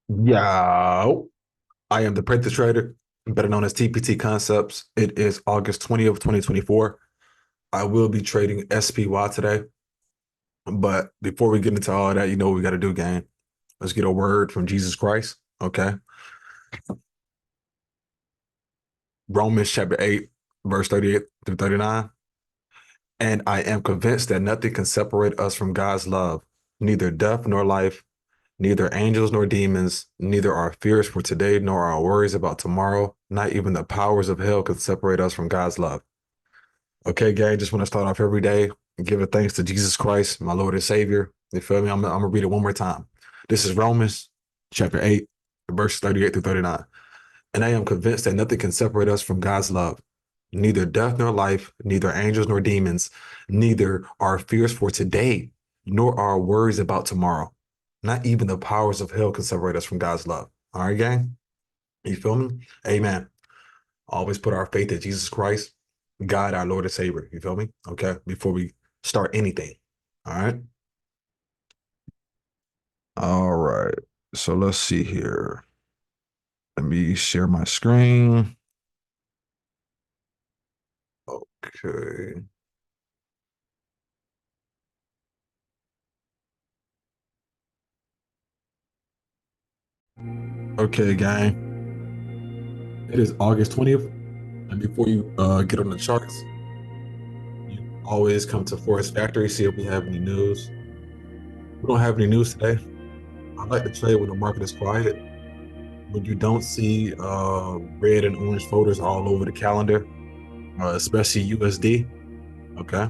Yo, I am the Prentice Trader, better known as TPT Concepts. It is August 20th, 2024. I will be trading SPY today. But before we get into all that, you know what we got to do, gang. Let's get a word from Jesus Christ. Okay. Romans chapter 8, verse 38 through 39. And I am convinced that nothing can separate us from God's love, neither death nor life, neither angels nor demons, neither our fears for today nor our worries about tomorrow, not even the powers of hell can separate us from God's love. Okay, gang, just want to start off every day giving thanks to Jesus Christ, my Lord and Savior. You feel me? I'm going to read it one more time. This is Romans chapter 8, verse 38 through 39. And I am convinced that nothing can separate us from God's love, neither death nor life, neither angels nor demons, neither our fears for today nor our worries about tomorrow. Not even the powers of hell can separate us from God's love. All right, gang? You feel me? Amen. Always put our faith in Jesus Christ, God, our Lord and Savior. You feel me? Okay. Before we start anything. All right. All right. So let's see here. Let me share my screen. Okay. Okay, gang. It is August 20th. And before you get on the charts, you always come to Forest Factory, see if we have any news. We don't have any news today. I like to trade when the market is quiet. When you don't see red and orange folders all over the calendar, especially USD. Okay.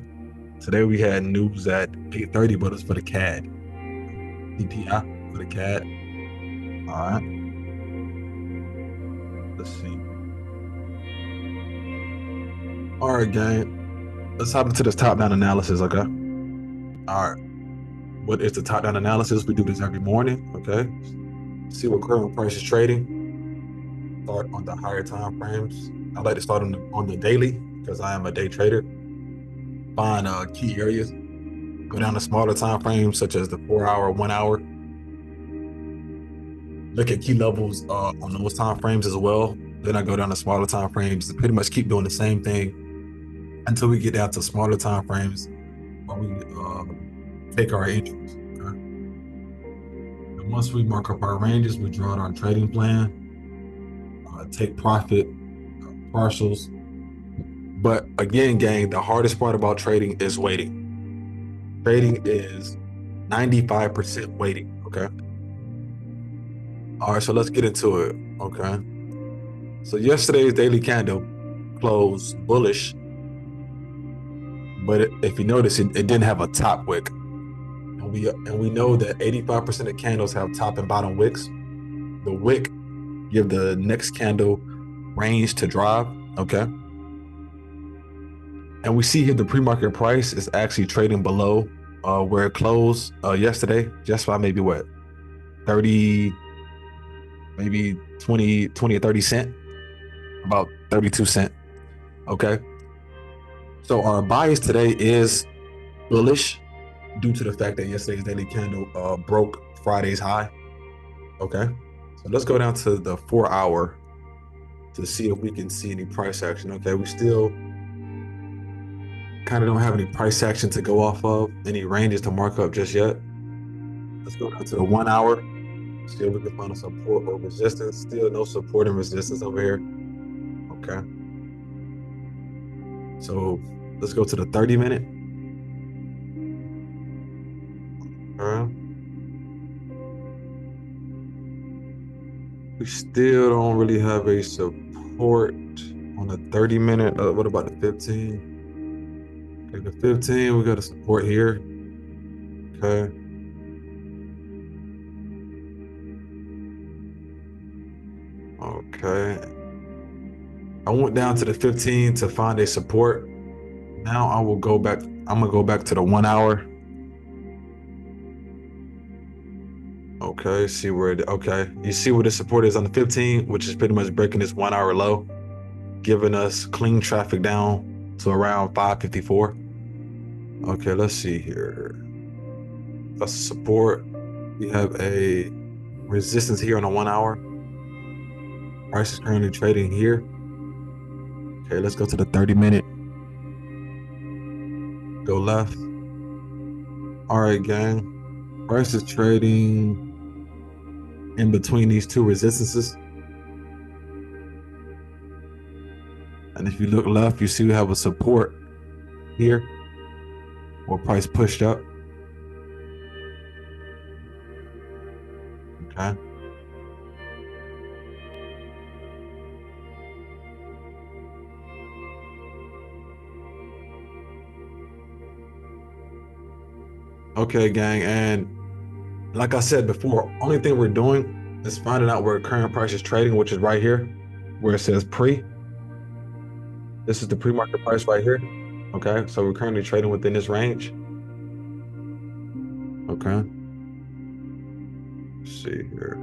Today we had news at 8:30, but it's for the CAD. CPI for the CAD. All right. Let's see. All right, gang. Let's hop into this top-down analysis, okay? All right. What is the top-down analysis? We do this every morning, okay? See what current price is trading. Start on the higher time frames. I like to start on the daily because I am a day trader. Find key areas. Go down to smaller time frames such as the 4 hour, 1 hour. Look at key levels on those time frames as well. Then I go down to smaller time frames and pretty much keep doing the same thing until we get down to smaller time frames where we take our entries. Okay? And once we mark up our ranges, we draw out our trading plan, take profit, partials. But again, gang, the hardest part about trading is waiting. Trading is 95% waiting. Okay. All right, so let's get into it. Okay. So yesterday's daily candle closed bullish, but if you notice, it didn't have a top wick, and we know that 85% of candles have top and bottom wicks. The wick give the next candle range to drive. Okay, and we see here the pre-market price is actually trading below where it closed yesterday, just by maybe what 30, maybe 20 or 30 cent, about 32 cent. Okay, so our bias today is bullish due to the fact that yesterday's daily candle broke Friday's high. Okay, so let's go down to the 4 hour to see if we can see any price action. Okay, we still kind of don't have any price action to go off of, any ranges to mark up just yet. Let's go down to the 1 hour, see if we can find a support or resistance. Still no support and resistance over here. Okay, so let's go to the 30-minute. All right. We still don't really have a support on the 30-minute. What about the 15? Okay, the 15, we got a support here. Okay. Okay. I went down to the 15 to find a support. Now I will go back. I'm gonna go back to the 1 hour. Okay, see where okay. You see where the support is on the 15, which is pretty much breaking this 1 hour low, giving us clean traffic down to around 554. Okay, let's see here. That's support. We have a resistance here on the 1 hour. Price is currently trading here. Okay, let's go to the 30-minute. Go left. All right, gang. Price is trading in between these two resistances. And if you look left, you see we have a support here where price pushed up. Okay. Okay, gang. And like I said before, only thing we're doing is finding out where current price is trading, which is right here, where it says pre. This is the pre-market price right here. Okay, so we're currently trading within this range. Okay. Let's see here.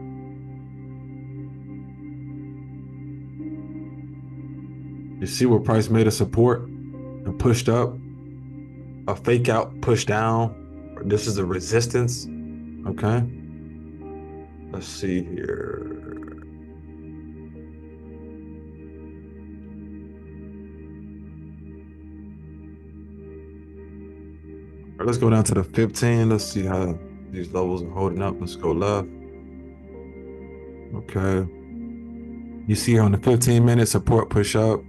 You see where price made a support and pushed up, a fake out, push down. This is a resistance. Okay. Let's see here. All right, let's go down to the 15. Let's see how these levels are holding up. Let's go left. Okay. You see here on the 15-minute support push up.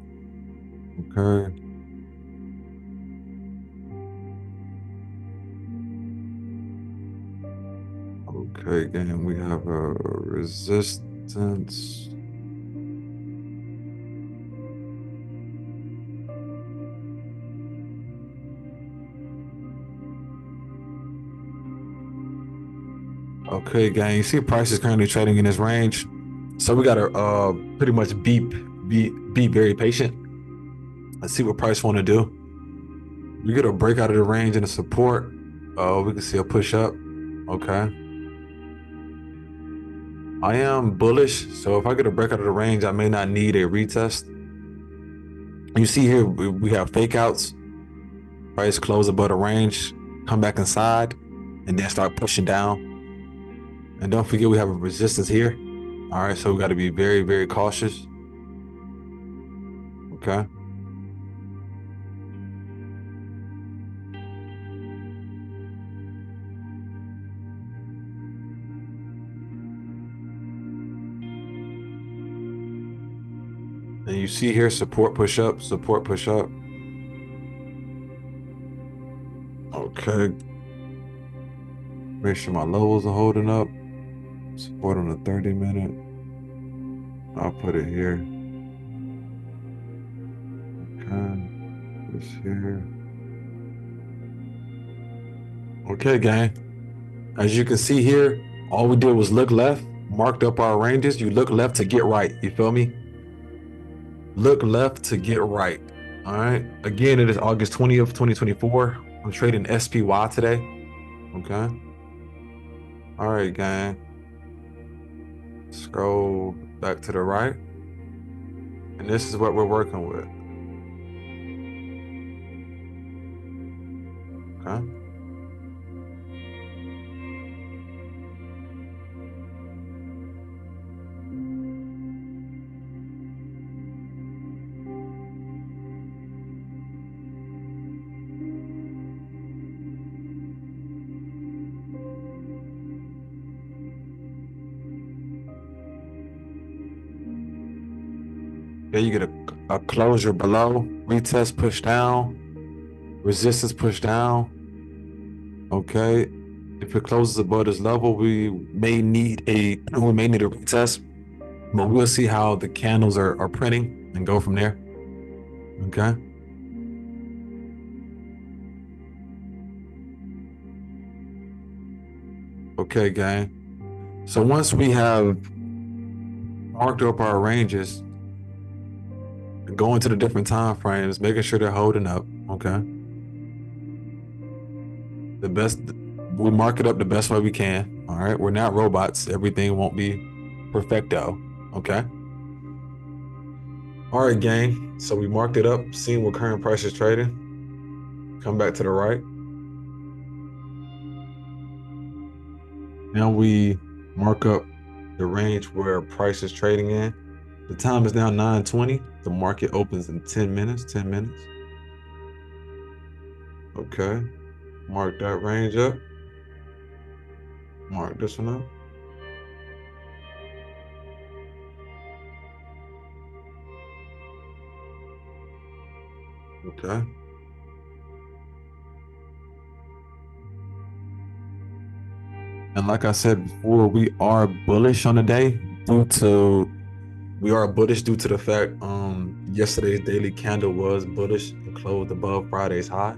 Okay. Okay, again, we have a resistance. Okay, gang, you see price is currently trading in this range. So we gotta pretty much be very patient. Let's see what price want to do. We get a break out of the range and a support. We can see a push up. Okay. I am bullish, so if I get a break out of the range, I may not need a retest. You see here, we have fake outs. Price close above the range, come back inside, and then start pushing down. And don't forget we have a resistance here. All right, so we got to be very, very cautious. Okay. And you see here, support push up, support push up. Okay. Make sure my levels are holding up. Support on the 30-minute. I'll put it here. Okay. This here. Okay, gang. As you can see here, all we did was look left, marked up our ranges. You look left to get right. You feel me? Look left to get right. All right. Again, it is August 20th, 2024. I'm trading SPY today. Okay. All right, gang. Scroll back to the right. And this is what we're working with. Okay. There you get a closure below, retest push down, resistance push down. Okay. If it closes above this level, we may need a retest, but we'll see how the candles are printing and go from there. Okay. Okay, gang. So once we have marked up our ranges, going to the different time frames, making sure they're holding up. Okay. We mark it up the best way we can. All right. We're not robots. Everything won't be perfecto. Okay. All right, gang. So we marked it up, seeing what current price is trading. Come back to the right. Now we mark up the range where price is trading in. The time is now 9:20. The market opens in 10 minutes. 10 minutes. Okay. Mark that range up. Mark this one up. Okay. And like I said before, we are bullish on the day due to the fact yesterday's daily candle was bullish and closed above Friday's high.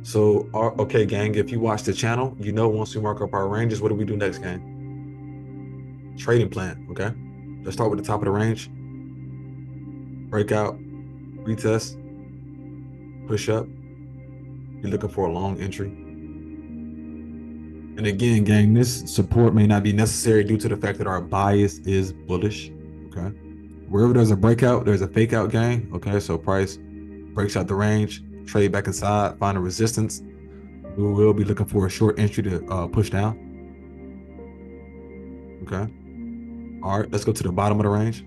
So okay, gang, if you watch the channel, you know once we mark up our ranges, what do we do next, gang? Trading plan, okay? Let's start with the top of the range. Breakout, retest, push up. You're looking for a long entry. And again, gang, this support may not be necessary due to the fact that our bias is bullish, okay? Wherever there's a breakout, there's a fake out, gang, okay? So price breaks out the range, trade back inside, find a resistance. We will be looking for a short entry to push down, okay? All right, let's go to the bottom of the range.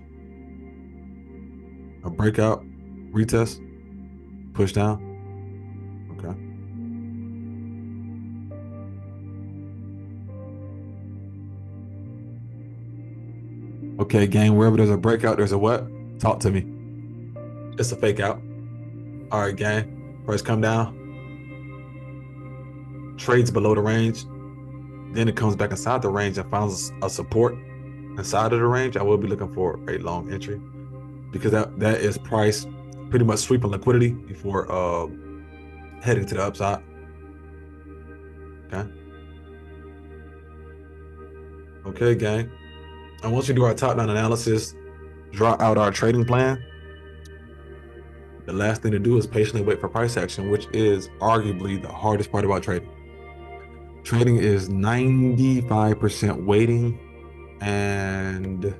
A breakout, retest, push down, okay? Okay, gang, wherever there's a breakout, there's a what? Talk to me. It's a fake out. All right, gang, price come down, trades below the range, then it comes back inside the range and finds a support inside of the range. I will be looking for a long entry because that is price pretty much sweeping liquidity before heading to the upside. Okay, gang. And once we do our top-down analysis, draw out our trading plan, the last thing to do is patiently wait for price action, which is arguably the hardest part about trading. Trading is 95% waiting and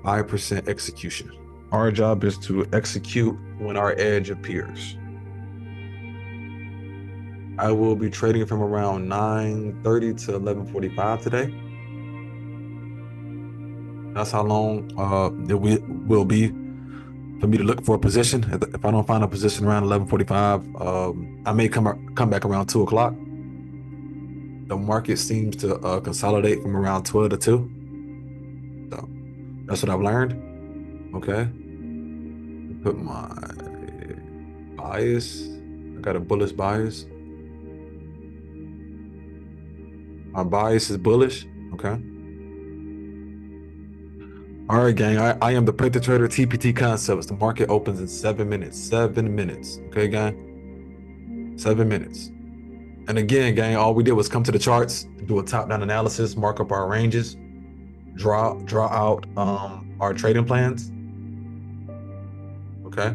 5% execution. Our job is to execute when our edge appears. I will be trading from around 9:30 to 11:45 today. That's how long it will be for me to look for a position. If I don't find a position around 11:45, I may come back around 2 o'clock. The market seems to consolidate from around 12 to 2. So that's what I've learned. Okay. Put my bias. I got a bullish bias. My bias is bullish. Okay. All right, gang. I am the Play the Trader TPT Concepts. The market opens in 7 minutes. 7 minutes. Okay, gang? 7 minutes. And again, gang, all we did was come to the charts, do a top-down analysis, mark up our ranges, draw out our trading plans. Okay.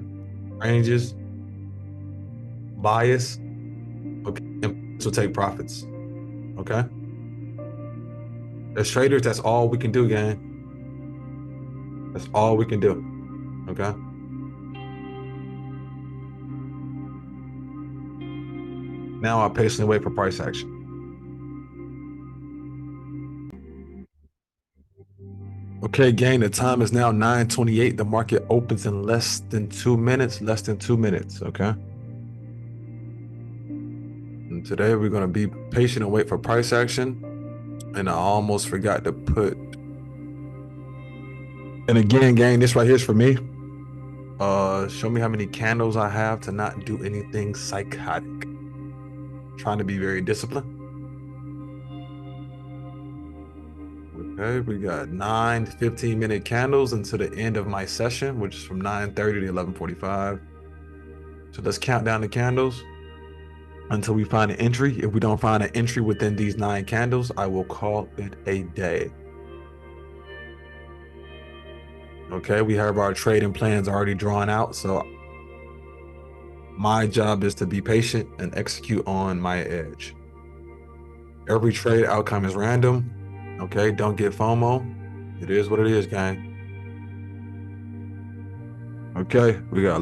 Ranges, bias. Okay. And so take profits. Okay. As traders, that's all we can do, gang. That's all we can do. Okay. Now I patiently wait for price action. Okay, gang, the time is now 9:28. The market opens in less than 2 minutes. Less than 2 minutes. Okay. And today we're going to be patient and wait for price action. And I almost forgot to put. And again, gang, this right here is for me. Show me how many candles I have to not do anything psychotic. Trying to be very disciplined. Okay, we got 9 15-minute candles until the end of my session, which is from 9:30 to 11:45. So let's count down the candles until we find an entry. If we don't find an entry within these 9 candles, I will call it a day. Okay, we have our trading plans already drawn out. So my job is to be patient and execute on my edge. Every trade outcome is random. Okay, don't get FOMO. It is what it is, gang. Okay, we got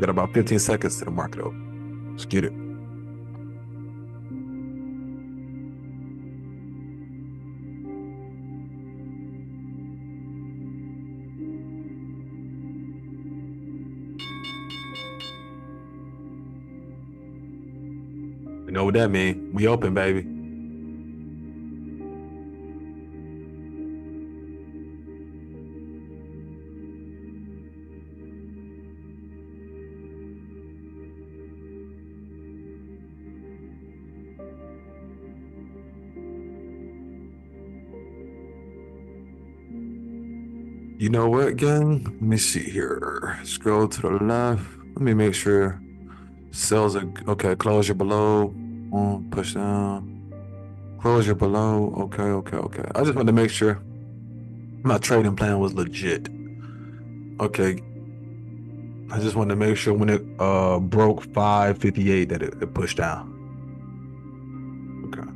about 15 seconds to the market open. Let's get it. You know what that mean? We open, baby. You know what, gang? Let me see here. Scroll to the left. Let me make sure cells are okay. Closure below. Push down. Closure below. Okay, okay, okay. I just wanted to make sure my trading plan was legit. Okay. I just wanted to make sure when it broke 558 that it pushed down. Okay.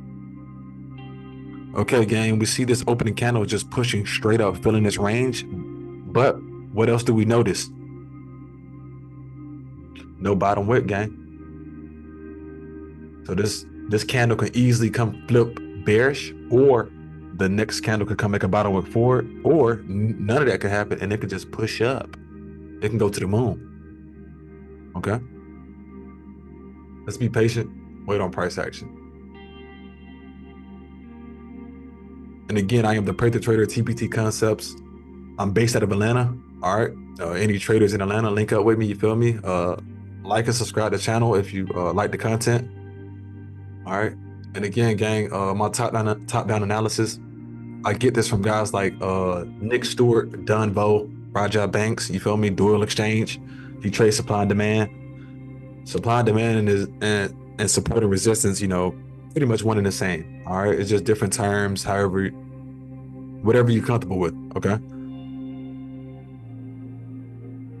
Okay, gang. We see this opening candle just pushing straight up, filling this range. But what else do we notice? No bottom wick, gang. So this candle can easily come flip bearish, or the next candle could come make a bottom wick forward, or none of that could happen, and it could just push up. It can go to the moon. Okay. Let's be patient. Wait on price action. And again, I am the Pray the Trader TPT Concepts. I'm based out of Atlanta. All right. Any traders in Atlanta, link up with me. You feel me? Like and subscribe to the channel if you like the content. All right. And again, gang, my top down analysis. I get this from guys like Nick Stewart, Don Bo, Raja Banks. You feel me? Dual Exchange. He trades supply and demand. Supply and demand and support and resistance. Pretty much one and the same. All right. It's just different terms. However, whatever you're comfortable with. Okay.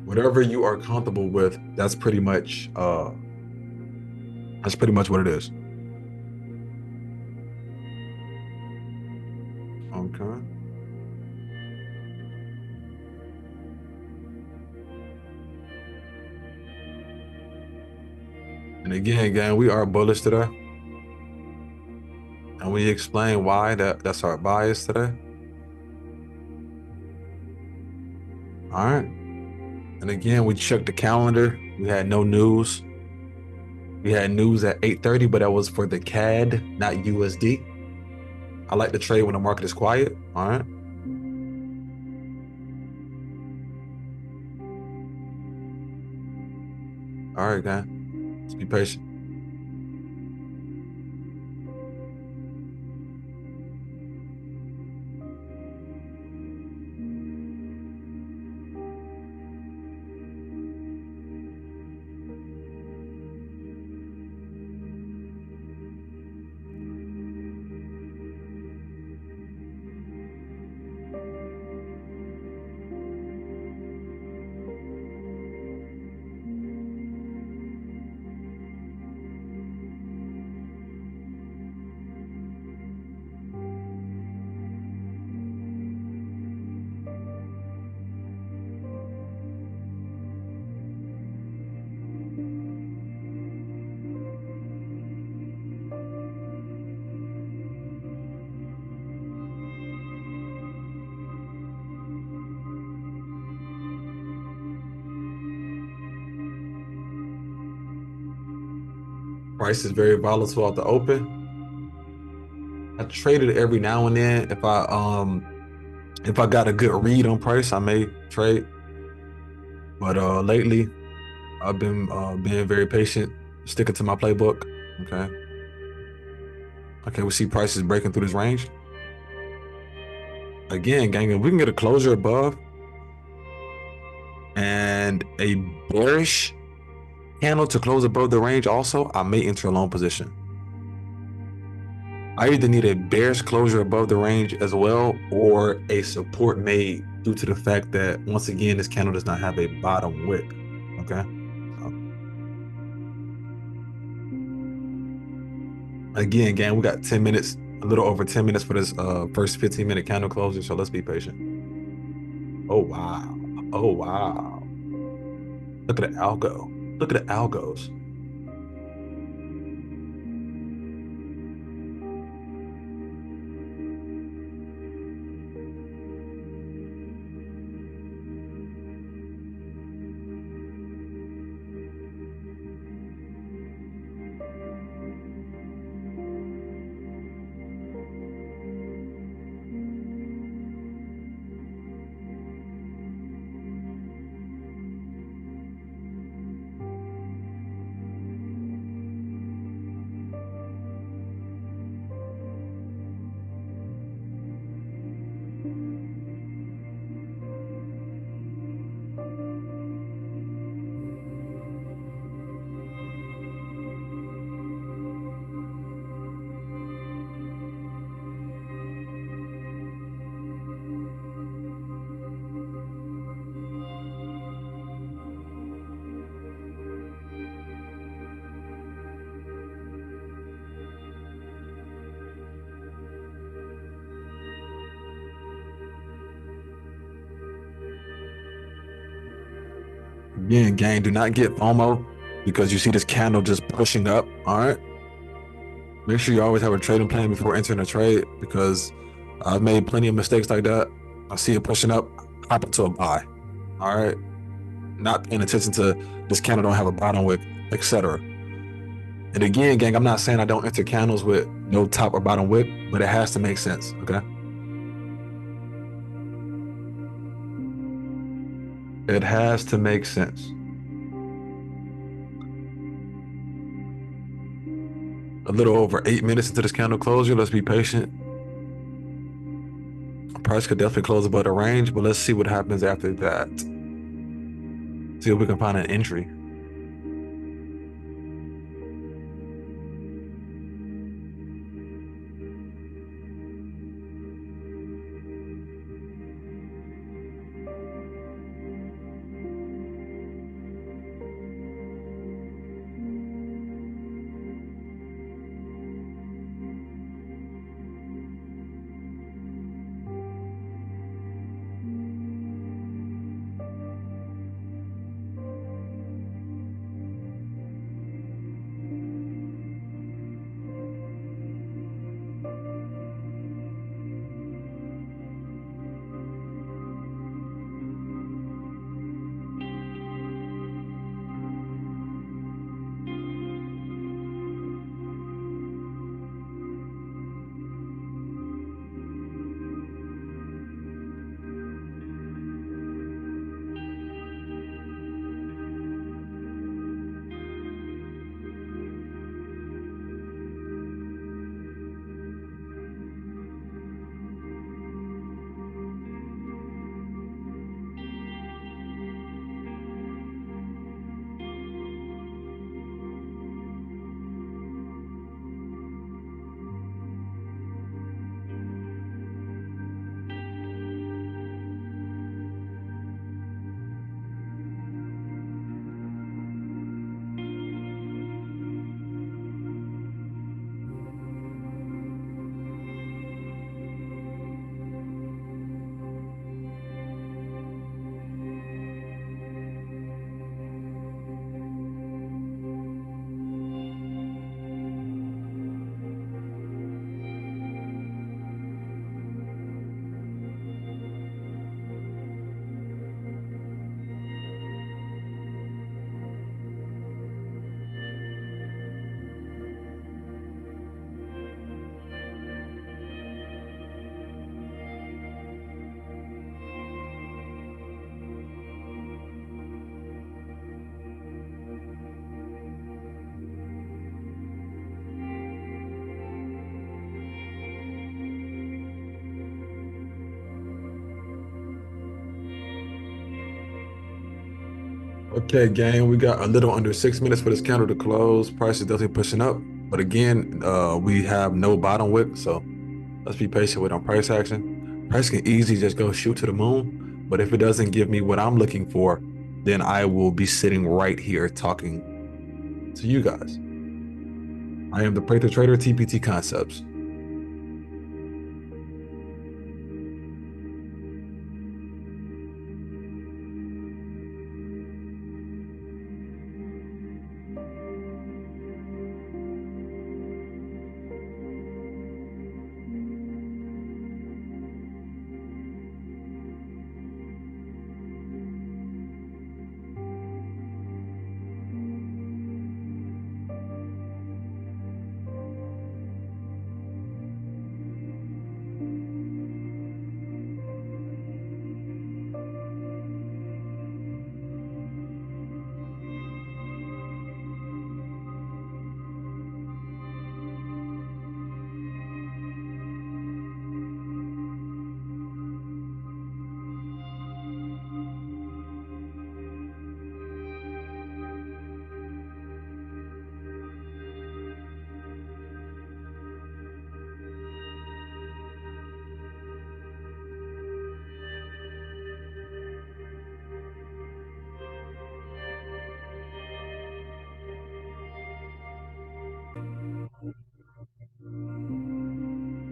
Whatever you are comfortable with, that's pretty much what it is. Okay. And again, we are bullish today. And we explain why that's our bias today. All right. And again, we checked the calendar. We had no news. We had news at 8:30, but that was for the CAD, not USD. I like to trade when the market is quiet. All right. All right, guys. Let's be patient. Price is very volatile at the open. I traded every now and then. If I got a good read on price, I may trade. But lately, I've been being very patient, sticking to my playbook. Okay. Okay, we see prices breaking through this range. Again, gang, if we can get a closure above and a bearish candle to close above the range also, I may enter a long position. I either need a bearish closure above the range as well, or a support made due to the fact that, once again, this candle does not have a bottom wick. Okay. So, again, gang, we got 10 minutes, a little over 10 minutes for this first 15-minute candle closure. So let's be patient. Oh, wow. Oh, wow. Look at the algo. Look at the algos. Again, gang, do not get FOMO because you see this candle just pushing up. All right. Make sure you always have a trading plan before entering a trade because I've made plenty of mistakes like that. I see it pushing up, hop into a buy. All right. Not paying attention to this candle don't have a bottom wick, etc. And again, gang, I'm not saying I don't enter candles with no top or bottom wick, but it has to make sense. Okay. It has to make sense. A little over 8 minutes into this candle closure. Let's be patient. Price could definitely close above the range, but let's see what happens after that. See if we can find an entry. Okay, gang, we got a little under 6 minutes for this candle to close. Price is definitely pushing up. But again, we have no bottom wick, so let's be patient with our price action. Price can easily just go shoot to the moon, but if it doesn't give me what I'm looking for, then I will be sitting right here talking to you guys. I am the Prather Trader, TPT Concepts.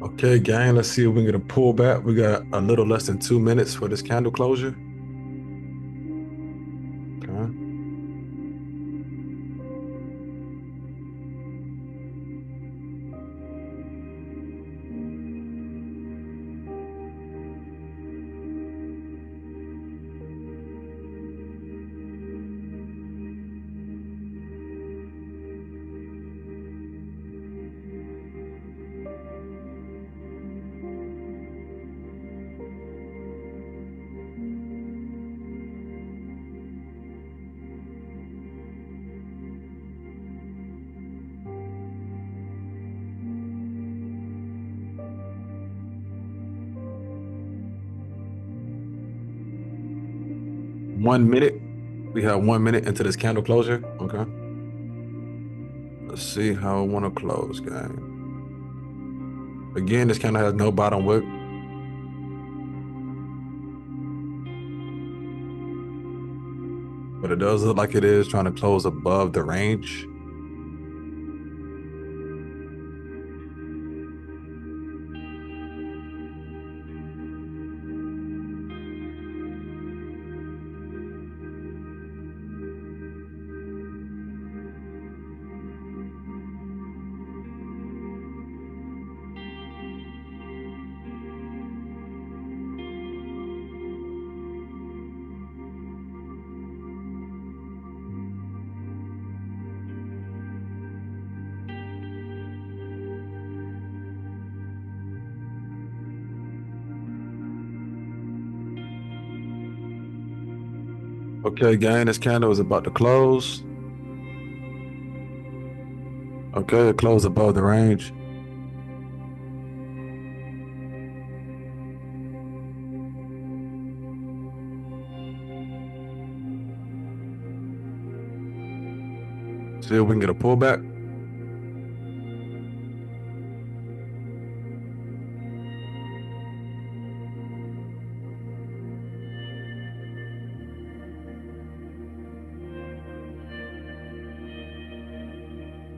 Okay, gang, let's see if we can get a pullback. We got a little less than 2 minutes for this candle closure. Okay. 1 minute. We have 1 minute into this candle closure. Okay. Let's see how I want to close, gang. Again, this candle has no bottom wick. But it does look like it is trying to close above the range. Okay, gang, this candle is about to close. Okay, it closed above the range. See if we can get a pullback.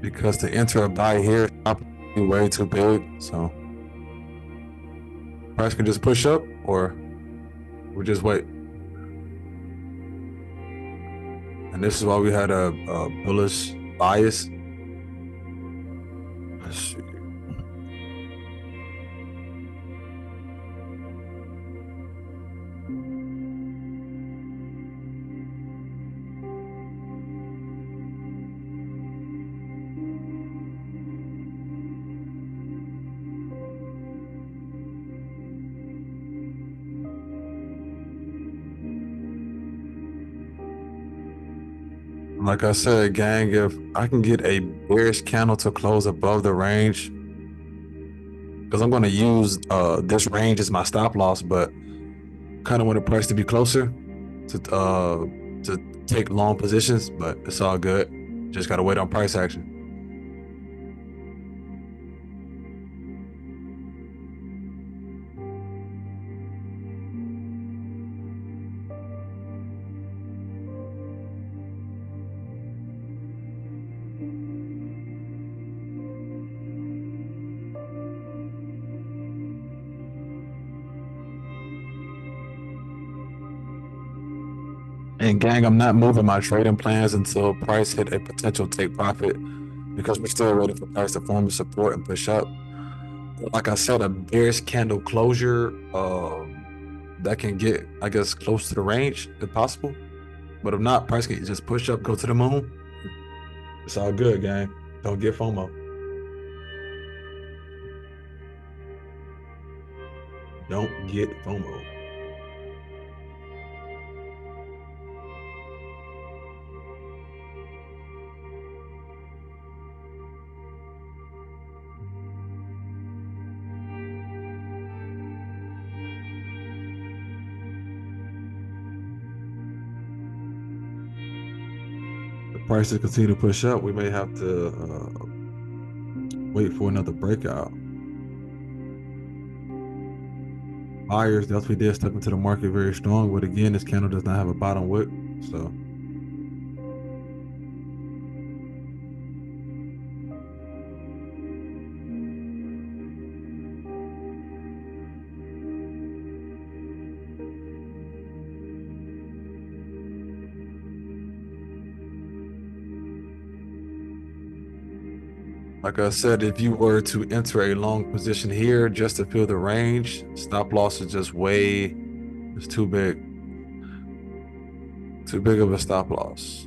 Because to enter a buy here is not way too big. So price can just push up or we just wait. And this is why we had a bullish bias. Let's see. Like I said, gang, if I can get a bearish candle to close above the range, because I'm going to use this range as my stop loss, but kind of want the price to be closer to take long positions, but it's all good. Just gotta wait on price action. And gang, I'm not moving my trading plans until price hit a potential take profit because we're still waiting for price to form a support and push up. Like I said, a bearish candle closure that can get, I guess, close to the range if possible. But if not, price can just push up, go to the moon. It's all good, gang. Don't get FOMO. Don't get FOMO. The prices continue to push up. We may have to wait for another breakout. Buyers, the LP did step into the market very strong, but again, this candle does not have a bottom wick. So like I said, if you were to enter a long position here just to fill the range, stop loss is just way, it's too big. Too big of a stop loss.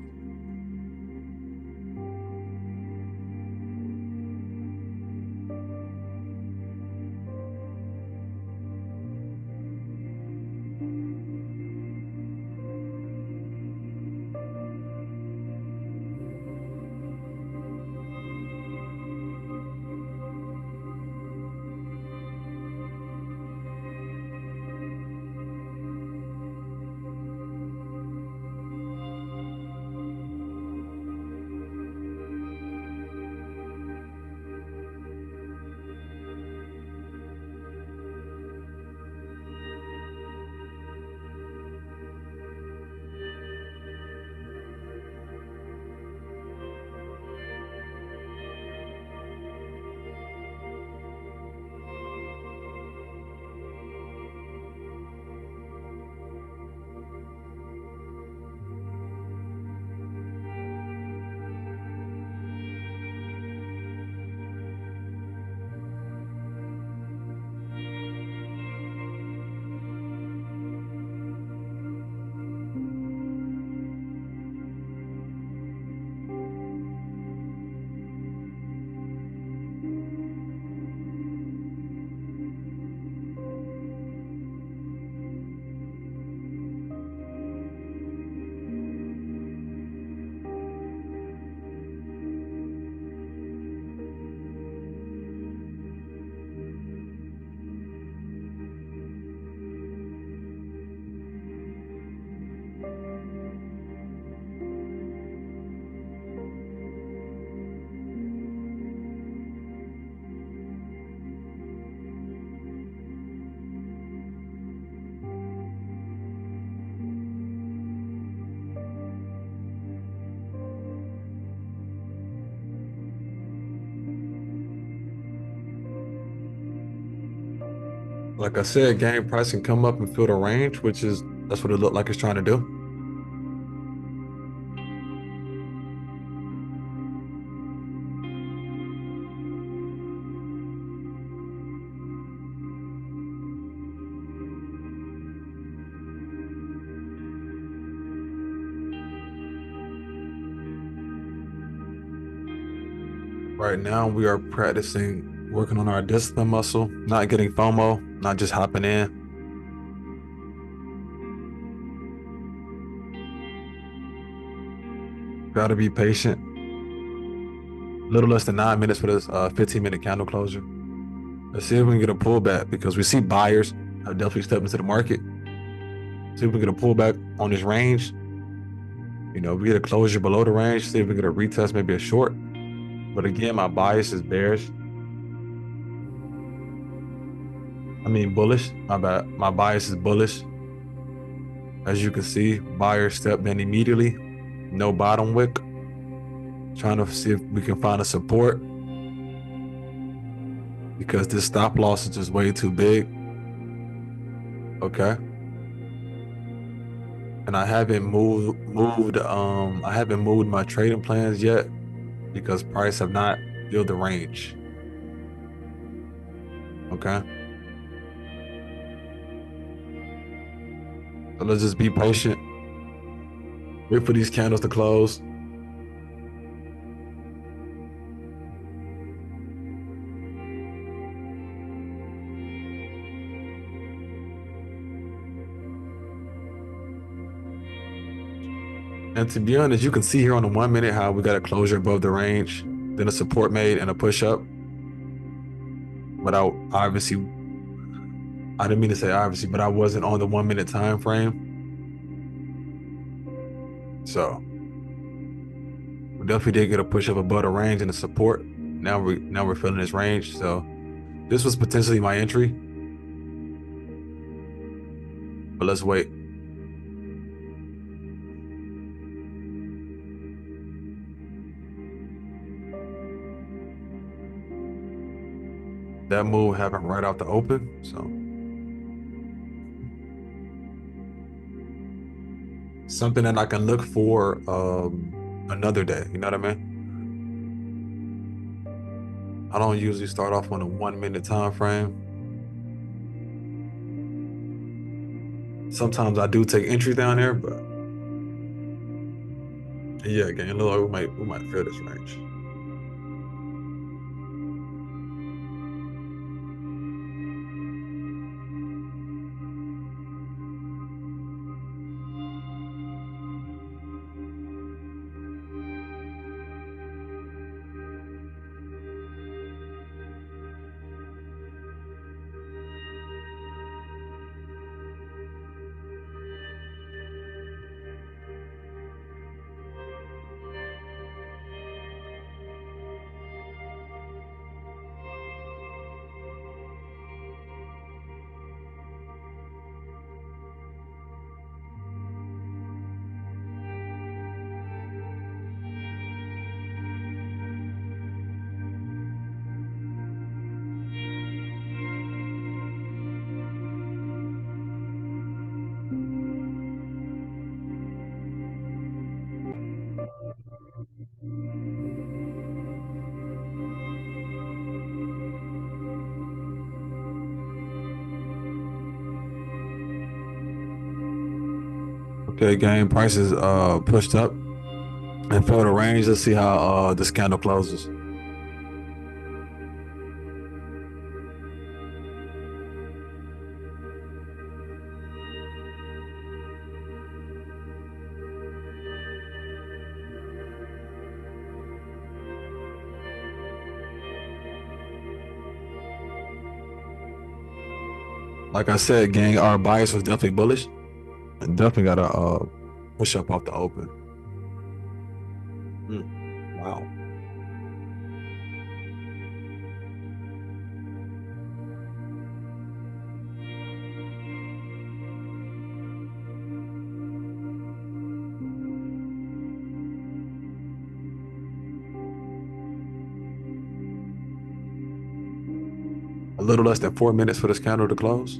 Like I said, game price can come up and fill the range, which is that's what it looked like it's trying to do. Right now, we are practicing working on our discipline muscle, not getting FOMO, not just hopping in. Got to be patient. A little less than 9 minutes for this 15-minute candle closure. Let's see if we can get a pullback because we see buyers have definitely stepped into the market. See if we can get a pullback on this range. We get a closure below the range. See if we get a retest, maybe a short. But again, my bias is bearish. I mean, bullish. My bad. My bias is bullish. As you can see, buyers stepped in immediately. No bottom wick. Trying to see if we can find a support because this stop loss is just way too big. Okay. And I haven't moved my trading plans yet because price have not filled the range. Okay. So let's just be patient. Wait for these candles to close. And to be honest, you can see here on the 1 minute how we got a closure above the range, then a support made and a push up. But I didn't mean to say obviously, but I wasn't on the 1 minute time frame. So we definitely did get a push up above the range and a support. Now we're filling this range. So this was potentially my entry. But let's wait. That move happened right out the open. So something that I can look for another day. You know what I mean? I don't usually start off on a 1 minute time frame. Sometimes I do take entry down there, but yeah, again, a little we might fill this range. Okay, game prices pushed up and filled the range. Let's see how this candle closes. Like I said, gang, our bias was definitely bullish. And definitely got to push up off the open. Wow. A little less than 4 minutes for this candle to close.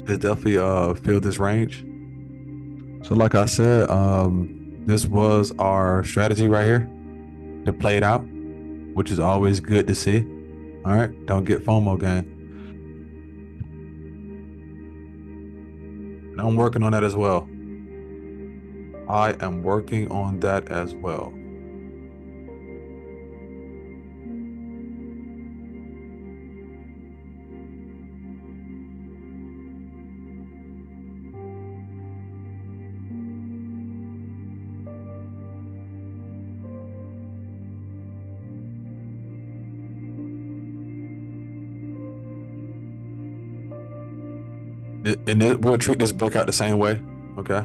It's definitely filled this range. So like I said, this was our strategy right here. It played out, which is always good to see. All right, don't get FOMO, gang. And I'm working on that as well. I am working on that as well. And we'll treat this breakout the same way. Okay.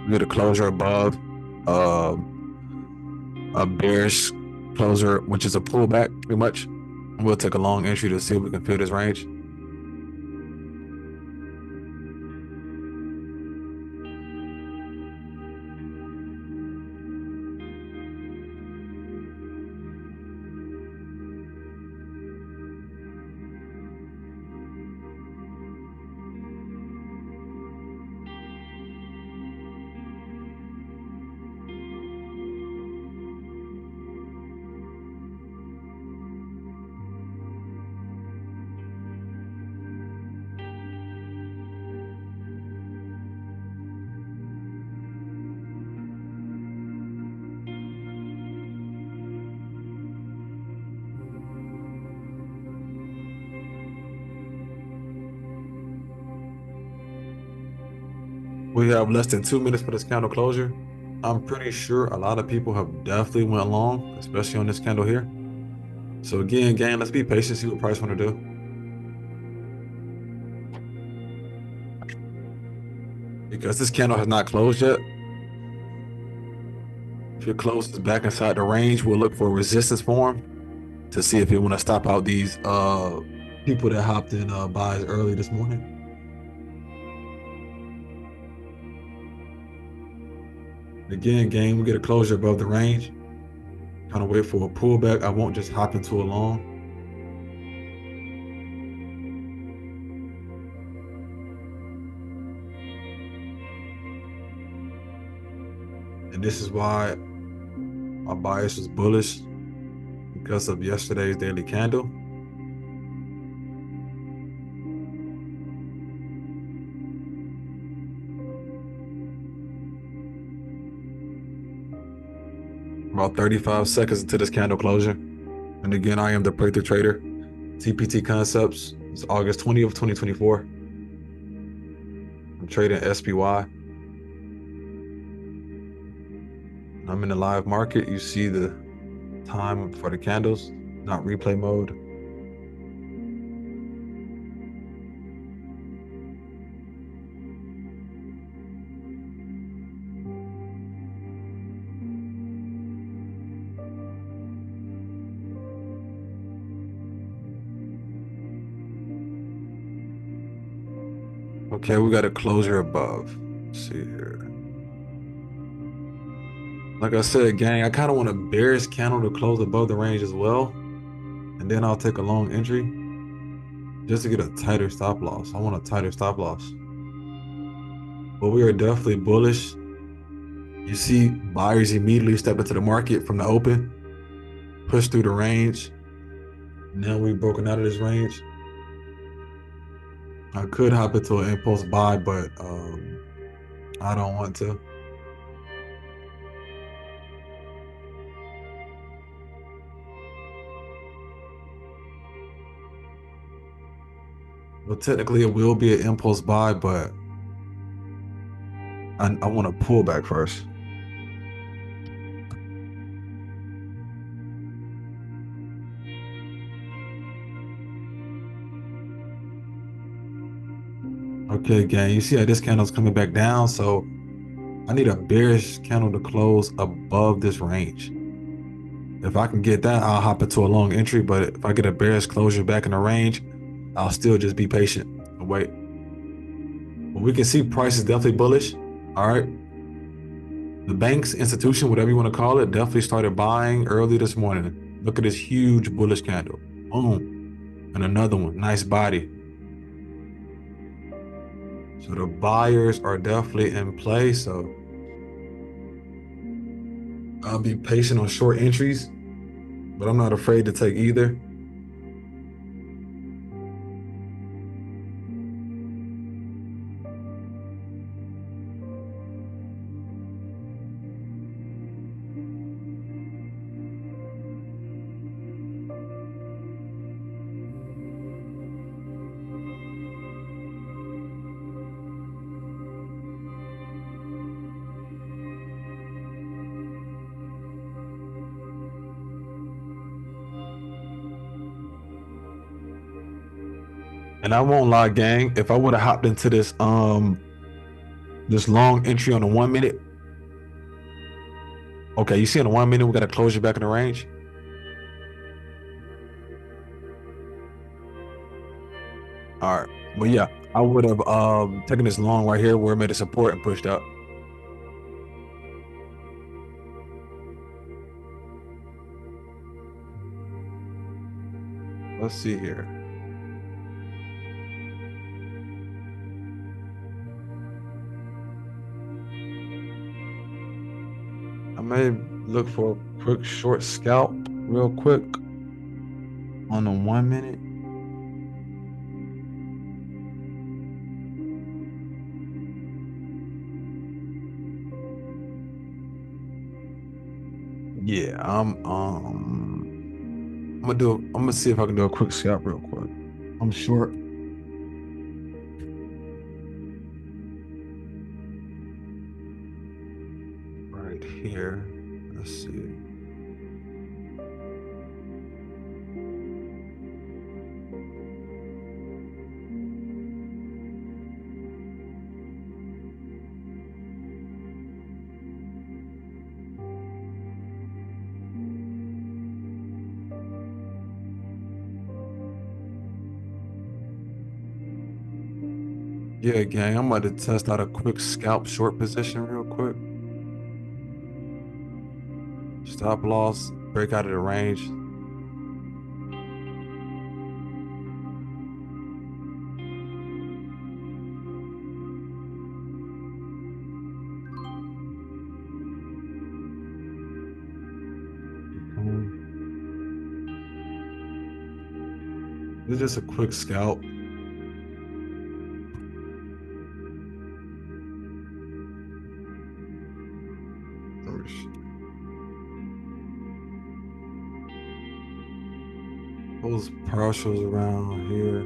We get a closure above a bearish closure, which is a pullback pretty much. We'll take a long entry to see if we can fill this range. We have less than 2 minutes for this candle closure. I'm pretty sure a lot of people have definitely went long, especially on this candle here. So again, gang, let's be patient, see what price want to do. Because this candle has not closed yet. If it closes back inside the range, we'll look for a resistance form to see if it want to stop out these people that hopped in buys early this morning. Again, gang, we get a closure above the range. Kind of wait for a pullback. I won't just hop into a long. And this is why my bias was bullish, because of yesterday's daily candle. About 35 seconds into this candle closure. And again, I am the breakthrough trader. TPT Concepts. It's August 20th, 2024. I'm trading SPY. I'm in the live market. You see the time for the candles, not replay mode. Okay, we got a closure above. Let's see here. Like I said, gang, I kind of want a bearish candle to close above the range as well. And then I'll take a long entry just to get a tighter stop loss. I want a tighter stop loss. But we are definitely bullish. You see buyers immediately step into the market from the open, push through the range. Now we've broken out of this range. I could hop into an impulse buy, but I don't want to. Well, technically it will be an impulse buy, but I want to pull back first. Okay, gang, you see how this candle's coming back down, so I need a bearish candle to close above this range. If I can get that, I'll hop into a long entry, but if I get a bearish closure back in the range, I'll still just be patient and wait. But we can see price is definitely bullish. All right. The banks, institution, whatever you want to call it, definitely started buying early this morning. Look at this huge bullish candle. Boom. And another one. Nice body. So the buyers are definitely in play. So I'll be patient on short entries, but I'm not afraid to take either. And I won't lie, gang. If I would have hopped into this long entry on the 1 minute, okay, you see in the 1 minute we got to close you back in the range. All right, but yeah, I would have taken this long right here where it made a support and pushed up. Let's see here. I may look for a quick short scalp real quick on the 1 minute. Yeah, I'm gonna see if I can do a quick scalp real quick. I'm short. Right here. Let's see. Yeah, gang, I'm about to test out a quick scalp short position real quick. Stop loss, break out of the range. Boom. This is just a quick scalp. Those partials around here.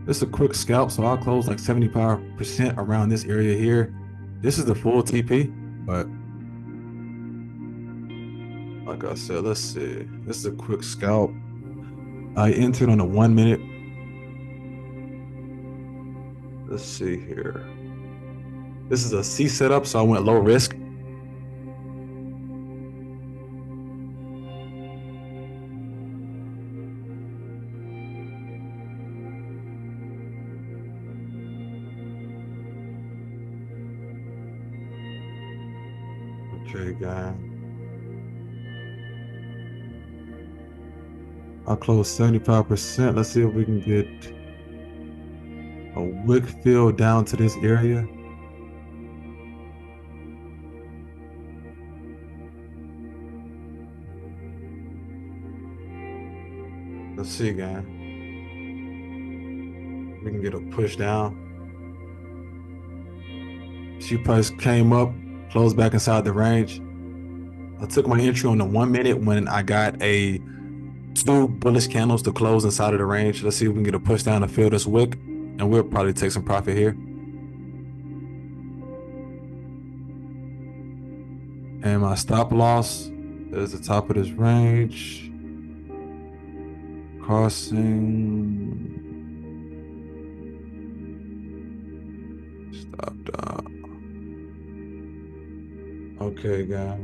This is a quick scalp, so I'll close like 75% around this area here. This is the full TP, but like I said, let's see. This is a quick scalp. I entered on the 1 minute. Let's see here. This is a C setup, so I went low risk. Okay, guy. I'll close 75%. Let's see if we can get a wick fill down to this area. Let's see, guy. We can get a push down. She price came up, closed back inside the range. I took my entry on the 1 minute when I got a two bullish candles to close inside of the range. Let's see if we can get a push down to fill this wick, and we'll probably take some profit here. And my stop loss is the top of this range. Crossing. Stop down. Okay, guys.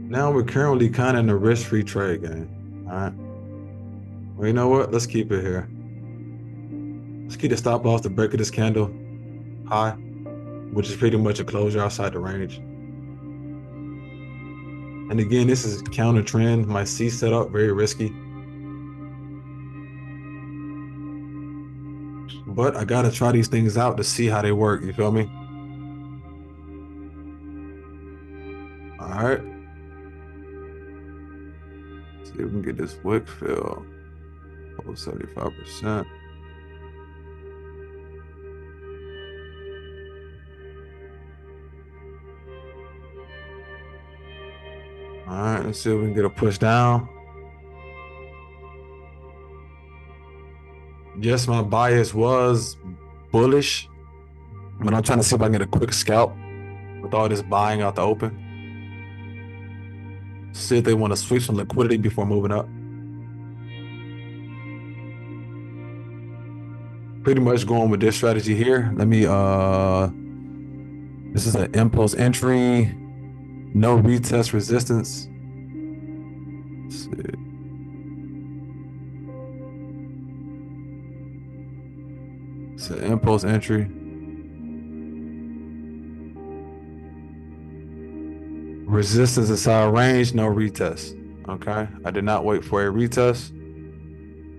Now we're currently kind of in a risk-free trade game. All right. Well, you know what? Let's keep it here. Let's keep the stop loss to break of this candle high, which is pretty much a closure outside the range. And again, this is counter trend. My C setup, very risky. But I gotta try these things out to see how they work. You feel me? All right. See if we can get this wick fill. Oh, 75%. All right, let's see if we can get a push down. Yes, my bias was bullish, but I'm trying to see if I can get a quick scalp with all this buying out the open. See if they want to switch some liquidity before moving up. Pretty much going with this strategy here. Let me this is an impulse entry, no retest resistance. Let's see. It's an impulse entry. Resistance inside range, no retest. Okay. I did not wait for a retest.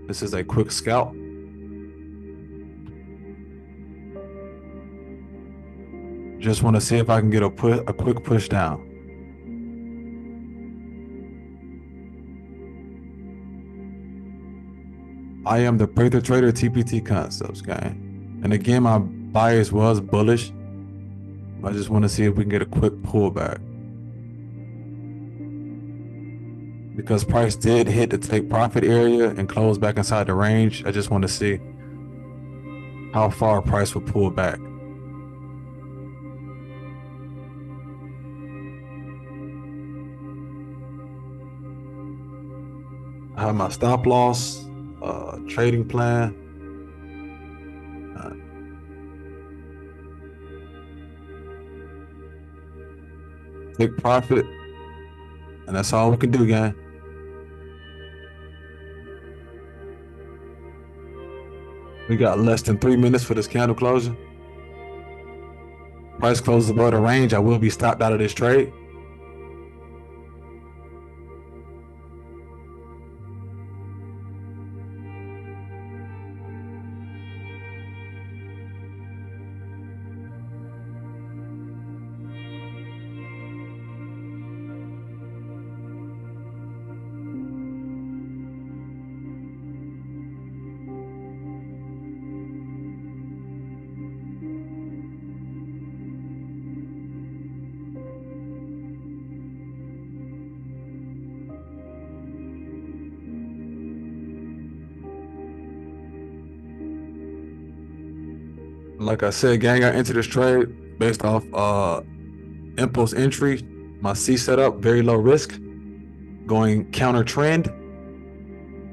This is a quick scalp. Just want to see if I can get a quick push down. I am the Breakthrough Trader TPT Concepts, gang. And again, my bias was bullish. I just want to see if we can get a quick pullback. Because price did hit the take profit area and close back inside the range. I just want to see how far price will pull back. I have my stop loss, trading plan. Take profit. And that's all we can do, gang. We got less than 3 minutes for this candle closing. Price closes above the range. I will be stopped out of this trade. Like I said, gang, I entered this trade based off impulse entry. My C setup, very low risk, going counter trend,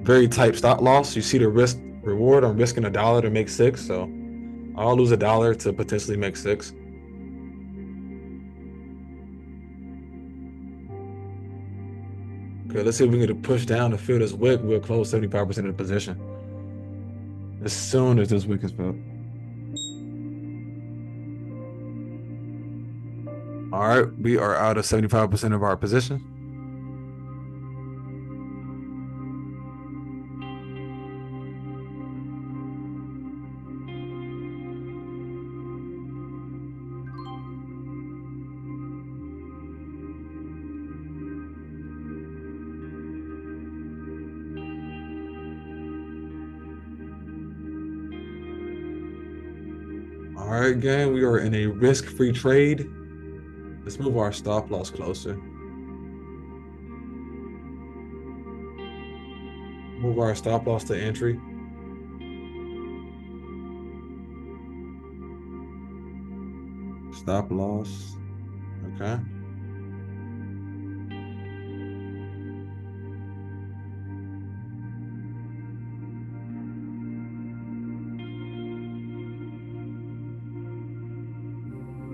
very tight stop loss. You see the risk reward. I'm risking $1 to make 6, so I'll lose $1 to potentially make 6. Okay, let's see if we can get a push down to fill this wick. We'll close 75% of the position as soon as this wick is filled. All right, we are out of 75% of our position. All right, gang, we are in a risk-free trade. Let's move our stop loss closer. Move our stop loss to entry. Stop loss. Okay.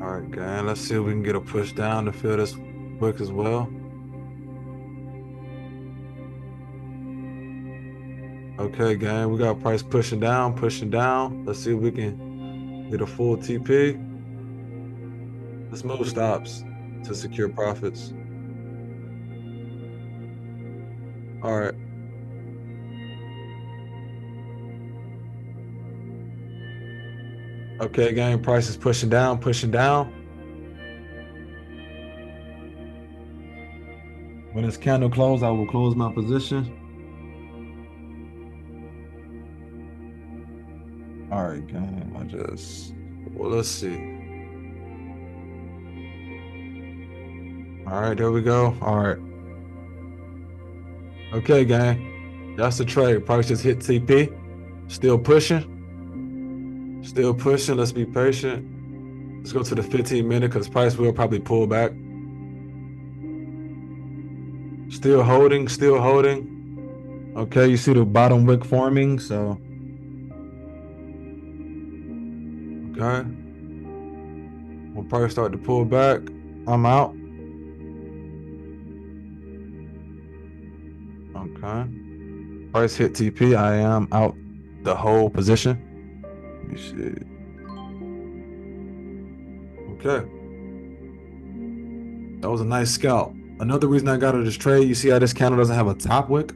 All right, gang. Let's see if we can get a push down to fill this wick as well. Okay, gang, we got price pushing down, pushing down. Let's see if we can get a full TP. Let's move stops to secure profits. All right. Okay, gang, price is pushing down, pushing down. When this candle closed, I will close my position. All right, gang, well, let's see. All right, there we go. All right. Okay, gang, that's the trade. Price just hit TP. Still pushing. Still pushing. Let's be patient. Let's go to the 15-minute because price will probably pull back. Still holding, still holding. Okay, you see the bottom wick forming, so okay. When price start to pull back, I'm out. Okay. Price hit TP. I am out the whole position. Let me see. Okay. That was a nice scalp. Another reason I got out of this trade, you see how this candle doesn't have a top wick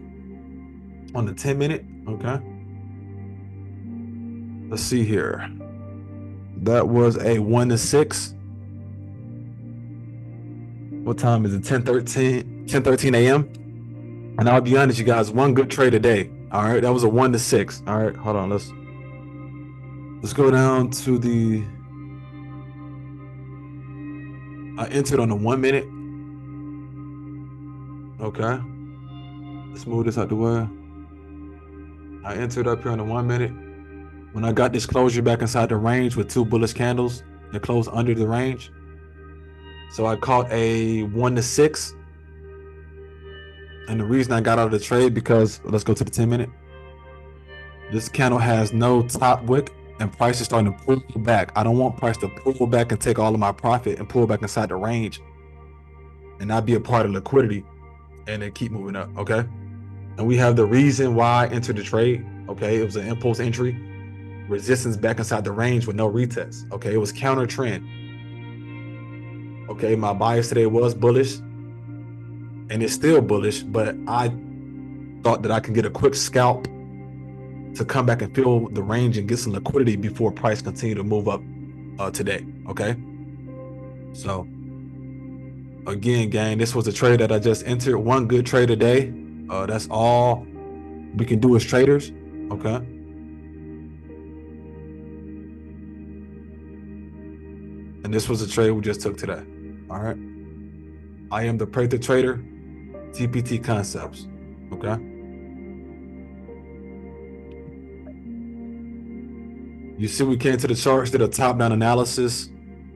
on the 10-minute? Okay. Let's see here. That was a 1 to 6. What time is it? 10:13 a.m. And I'll be honest, you guys, one good trade a day. All right. That was a 1 to 6. All right. Hold on. Let's go down to the I entered on the 1-minute. Okay. Let's move this out the way. I entered up here on the 1-minute. When I got this closure back inside the range with 2 bullish candles, it closed under the range. So I caught a 1 to 6. And the reason I got out of the trade because let's go to the 10-minute. This candle has no top wick and price is starting to pull back. I don't want price to pull back and take all of my profit and pull back inside the range and not be a part of liquidity and then keep moving up. Okay. And we have the reason why I entered the trade. Okay. It was an impulse entry, resistance back inside the range with no retest. Okay. It was counter trend. Okay. My bias today was bullish and it's still bullish, but I thought that I can get a quick scalp to come back and fill the range and get some liquidity before price continue to move up today. Okay. So again, gang, this was a trade that I just entered. One good trade a day. That's all we can do as traders. Okay. And this was a trade we just took today. All right. I am the Pray the Trader, TPT Concepts. Okay. You see, we came to the charts, did a top-down analysis.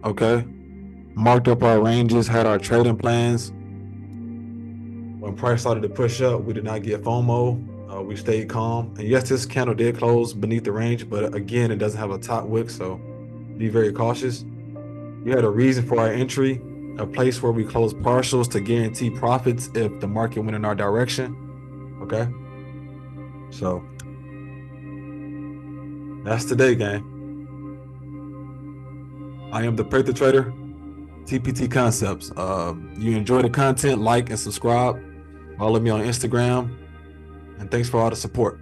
Okay. Marked up our ranges, had our trading plans. When price started to push up, we did not get FOMO. We stayed calm. And yes, this candle did close beneath the range, but again, it doesn't have a top wick, so be very cautious. We had a reason for our entry, a place where we closed partials to guarantee profits if the market went in our direction. Okay. So that's today, gang. I am the Pray the Trader, TPT Concepts. You enjoy the content, like and subscribe. Follow me on Instagram. And thanks for all the support.